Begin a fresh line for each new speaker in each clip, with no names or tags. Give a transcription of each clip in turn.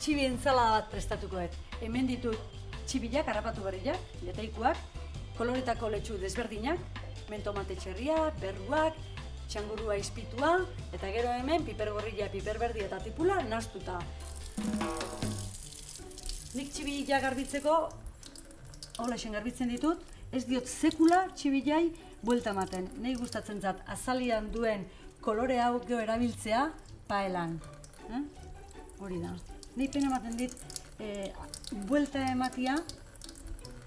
txibi entzalada bat prestatuko dut. Hemen ditut txibilak, harrapatu berriak, letaikuak, koloretako letxu desberdinak, mentomate txerria, berruak, txangurua izpitua, eta gero hemen piper gorrilla, piper berdi eta tipula nahastuta. Nik txibilak garbitzeko, holaxen garbitzen ditut, ez diot sekula txibilai buelta ematen. Nei gustatzen zat azalian duen kolore hau gero erabiltzea paelan. Hori da. Nei pena ematen dit buelta ematia,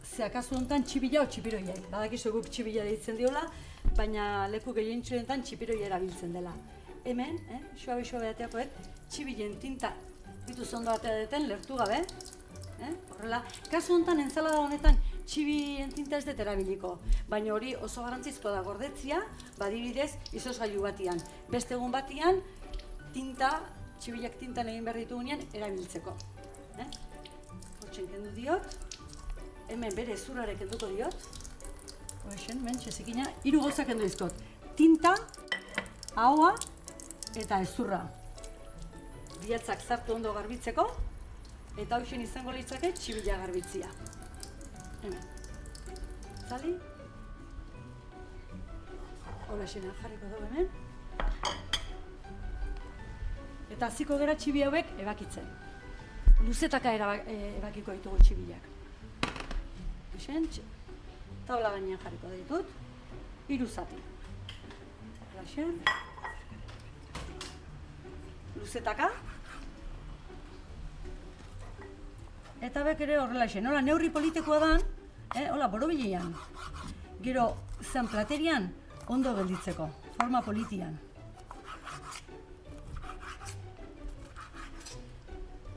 ze akaso honetan txibila o txipiroiai. Badakizu guk txibila deitzen diola, baina leku gehientsuenetan txipiroi erabiltzen dela. Hemen, suabe ateakoek, txibilen tinta dituz ondo atea deten, lertu gabe. Horrela, kasu honetan entzalada honetan txibien tinta ez dut erabiliko, baina hori oso garrantzizkoa da gordetzia, badibidez izozgailu batian. Beste egun batian, txibilak tintan egin behar ditugunean erabiltzeko. Hortxen kendu diot, hemen bere ezurrare kenduko diot. Hortxen, txezikina, 3 gauza kendu dizkot. Tinta, ahoa eta ezurra. Bihatzak zartu ondo garbitzeko, eta hausen izango litzake txibila garbitzia. Hemen. Zali? Holaxena jarriko dugu hemen. Eta hasiko gara txibi hauek ebakitzen. Luzetaka ebakiko ditugu txibilak. Hausen, taula gainean jarriko ditut. 3 zati. Holaxen. Luzetaka. Eta bek ere horrela esen, hola neurri politikoa dan, hola borobilean. Gero, zen platerian, ondo gelditzeko, forma politian.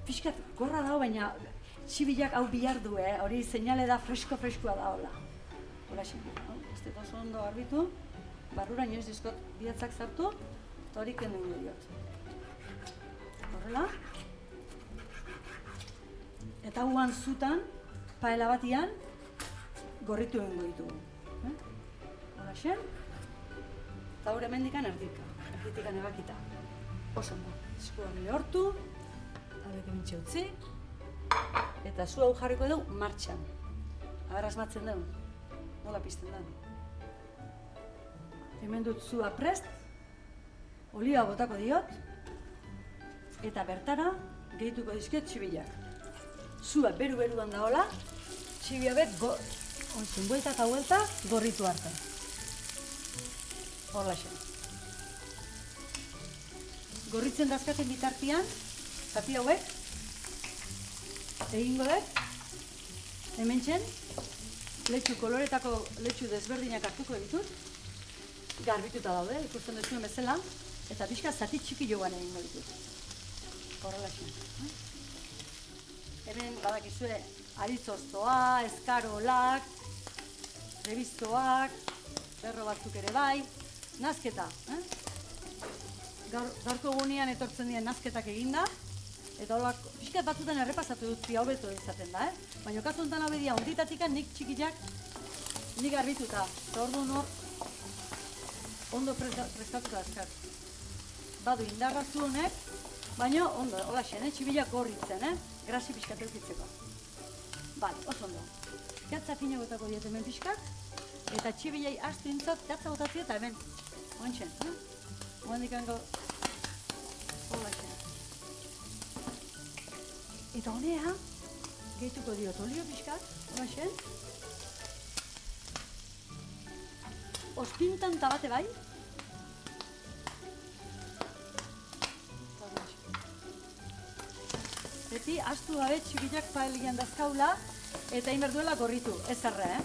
Piskat gorra dago, baina txibilak hau bihar du, hori seinale da freskoa da, hola. Hola esen, ez dut oso ondo garbitu, barrura inoiz dizkot bihatzak zartu, eta hori kendu diot. Horrela. Eta guan zutan, paela batian, gorritu egingo ditugu. Holaxen. Eta hori hemendikan erditikan ebakita. Oso ondo. Esku hori lehortu, hauek emintxe utzi, eta zu hau jarriko dugu martxan. Aber asmatzen dugu, nola pizten dugu. Hemen dut zua prest, olioa botako diot, eta bertara gehituko dizkiot txibilak. Zua beru-beruan da hola, txibia bet buelta eta buelta gorritu arte. Horlaxen. Gorritzen dazkaten bitartian, zati hauek, egingo dut, hementxen, koloretako letxu desberdinak hartuko ditut, garbituta daude, ikusten duzuen bezala, eta pixka zati txiki joan egingo ditut. Horlaxen. Hemen badakizue arizoztoa, eskarolak, rebistoak, berro batzuk ere bai, nazketa. Gaurko egunean etortzen diren nazketak eginda, eta holak pixkat batzutan errepasatu dut hau beto izaten da, baina kasu honetan hau bedia onditatik nik txikiak nik garbituta, eta orduan hor ondo prestatuta azkar. Badu indarra zu honek, baina ondo, holaxen, txibilak gorritzen, grasi pixkat eukitzeko. Bale, oso ondo. Gatza fina gotako diet hemen pixkat, eta txibilai astu intzat, gatza gotatzi eta hemen. Oantxen, oandik hango, holaxen. Eta honea, gehituko diot olio pixkat, holaxen. Ospintan tabate bai. Beti, astu gabe txibilak paelian dazkaula eta hain berduela gorritu, ez erre,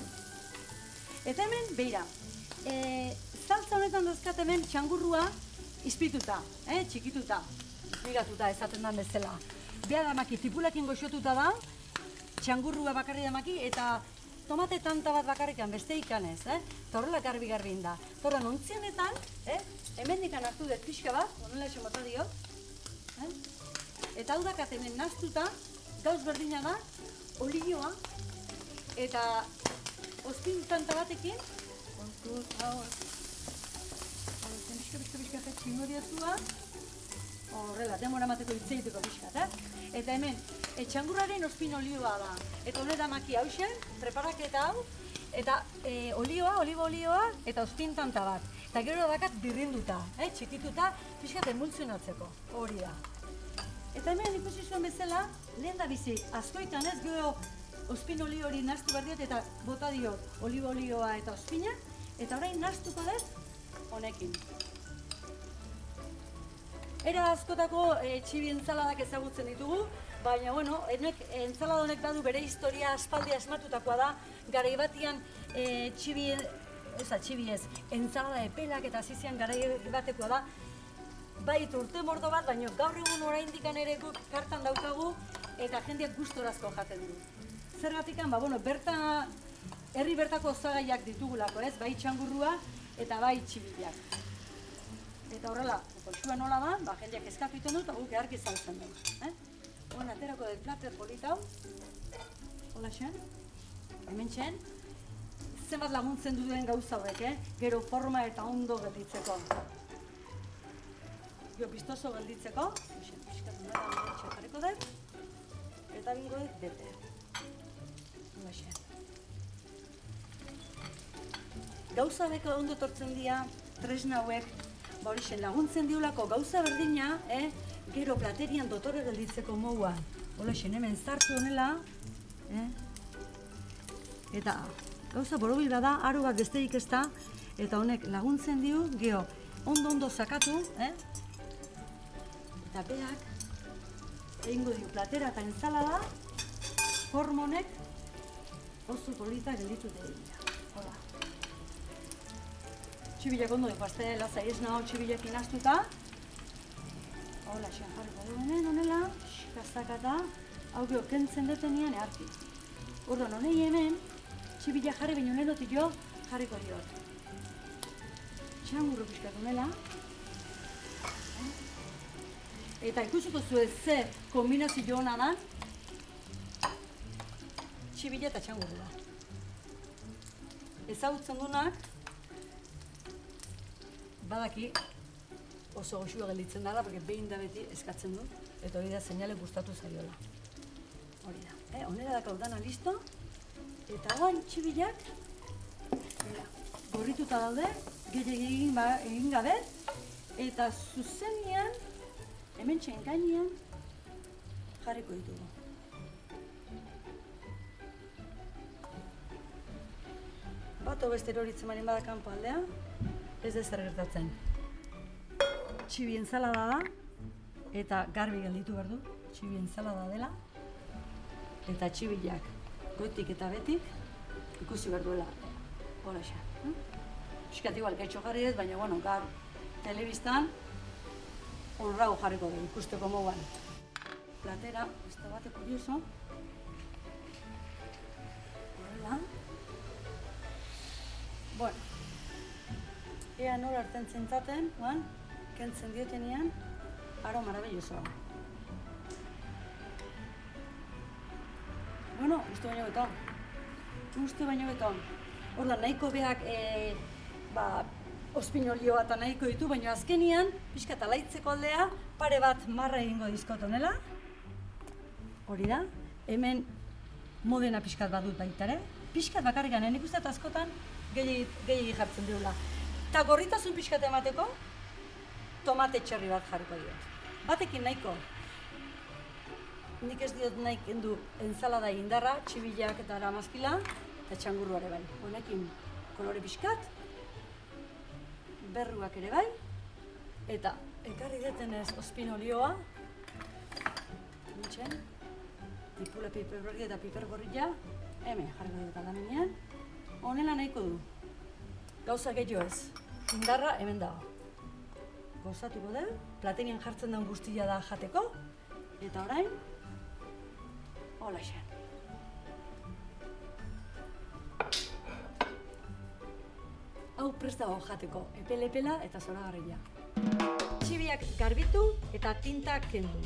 Eta hemen, beira, saltza honetan dazkat hemen txangurrua izpituta, txikituta, izpigatuta esaten den bezala. Beha damaki, tipulakin goxotuta da, txangurrua bakarri damaki eta tomate tanta bat bakarrikan beste ikanez, eta horrela garbi inda. Torra nontzianetan, hemen dikan hartu dut pixka bat, honela esan bota diot, eta hau dakat hemen naztuta, gauz berdina da, olioa, eta ospin tanta batekin, kontuz, hau, pixka jetxingo diazua, Horrela, denbora emateko hitz egiteko pixkat, Eta hemen, txangurraren ospin olioa da. Eta honera maki hausen, preparaketa hau, eta oliva olioa, eta ospin tanta bat. Eta gero dakat birrinduta, txikituta, pixkat emultzionatzeko, hori da. Eta hemen ikusi zuen bezala, lehen da bizi, askoitan ez gero ospin olio hori nahastu behar diot, eta bota diot oliva olioa eta ospina, eta orain nahastuko dut honekin. Era askotako txibi entzaladak ezagutzen ditugu, baina, bueno, entzalada honek badu bere historia aspaldi asmatutakoa da, garai batian entzalada epelak eta zizian garai batekoa da, bait urte mordo bat, baina gaur egun oraindik ere guk kartan daukagu eta jendeak gustorazko jaten du. Zergatikan, herri bertako osagaiak ditugulako, ez? Bai txangurrua eta bai txibilak. Eta horrela, koxua nola da, jendeak eskatu iten dut, eta guk eharki saltzen dugu. Hoen aterako dut plater polita hau. Hola xen, hemen txen. Zenbat laguntzen duen gauza hauek, gero forma eta ondo gelditzeko. Gero pistoso gelditzeko, piskatu nara jarriko dut, eta bingo dut bete. Hola xen. Gauza hauek ondo tortzen dira, tresna hauek, horixen laguntzen diolako gauza berdina, gero platerian dotore gelditzeko moua. Horixen, hemen zartu honela, eta gauza borobil bada, aro bat besterik ez da, eta honek laguntzen dio, gero ondo sakatu, eta beak egingo dio platera eta entzalada, hormonek oso polita gelditu dira. Hola. Txibilak ondo dipazte, lasai ez naho txibilak inaztuta. Hola, xean jarriko duenen, honela, kazakata, hau geho kentzen detenean eharki. Orduan, honei hemen, txibilak jarri baino lehenotik jo, jarriko diot. Txangurro pixkat honela. Eta ikusiko zuez ze kombinazio hona da, txibila eta txangurroa. Ezagutzen dunak, badaki oso goxua gelditzen dara, porque behin da beti eskatzen du, eta hori da seinale gustatu zaiola. Hori da. Honera dakau dana listo, eta guain txibilak, gorrituta daude, gehiagin egin gabe, eta zuzenean, hemen txen gainean, jarriko ditugu. Bat obester horitzen marin bada kanpo aldea, ez da zer gertatzen. Txibi entzalada da, eta garbi gelditu behar du, txibi entzalada dela, eta txibilak goitik eta betik ikusi behar duela. Hola xa. Piskat igual, gaitxo jarri ez, baina bueno, gaur telebistan honrago jarriko dugu, ikusteko moguan. Platera, ez da bate kurioso. Horrela. Bueno. Ea nola hartzen zentzaten, kentzen diotenean, aro marabillosoa. Bueno, uste baino beton. Orduan, nahiko beak ospin olioa eta nahiko ditu, baina azkenian, pixkat alaitzeko aldea, pare bat marra egingo dizkot honela. Hori da, hemen modena pixkat badut baitare. Pixkat bakarrikan, nik uste askotan gehiagi jartzen duela. Eta gorritasun pixkat emateko, tomate txerri bat jarriko diot. Batekin nahiko. Nik ez diot nahi kendu entzalada indarra, txibilak eta aramazkila, eta txangurruare bai. Honekin kolore pixkat, berruak ere bai, eta ekarri detenez ospin olioa, nintzen, tipule piper berri eta piper gorria, hemen jarriko dut alaminean, honela nahiko du. Gauza gehiago ez, indarra hemen dago. Gozatuko da, platenian jartzen den guztia da jateko, eta orain, hola xan. Hau prest dago jateko, epel-epela eta zoragarria. Txibiak garbitu eta tinta kendu.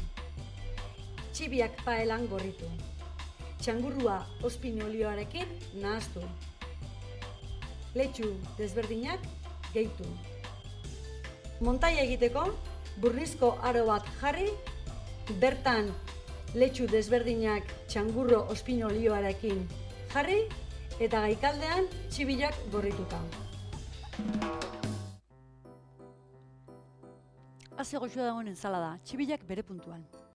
Txibiak paelan gorritu. Txangurrua ospin olioarekin nahaztu. Letxu desberdinak gehitu. Montaia egiteko, burrizko aro bat jarri, bertan letxu desberdinak txangurro ospinolioarekin jarri, eta gaikaldean txibilak gorrituta. Haze goxua dagoen ensalada, txibilak bere puntuan.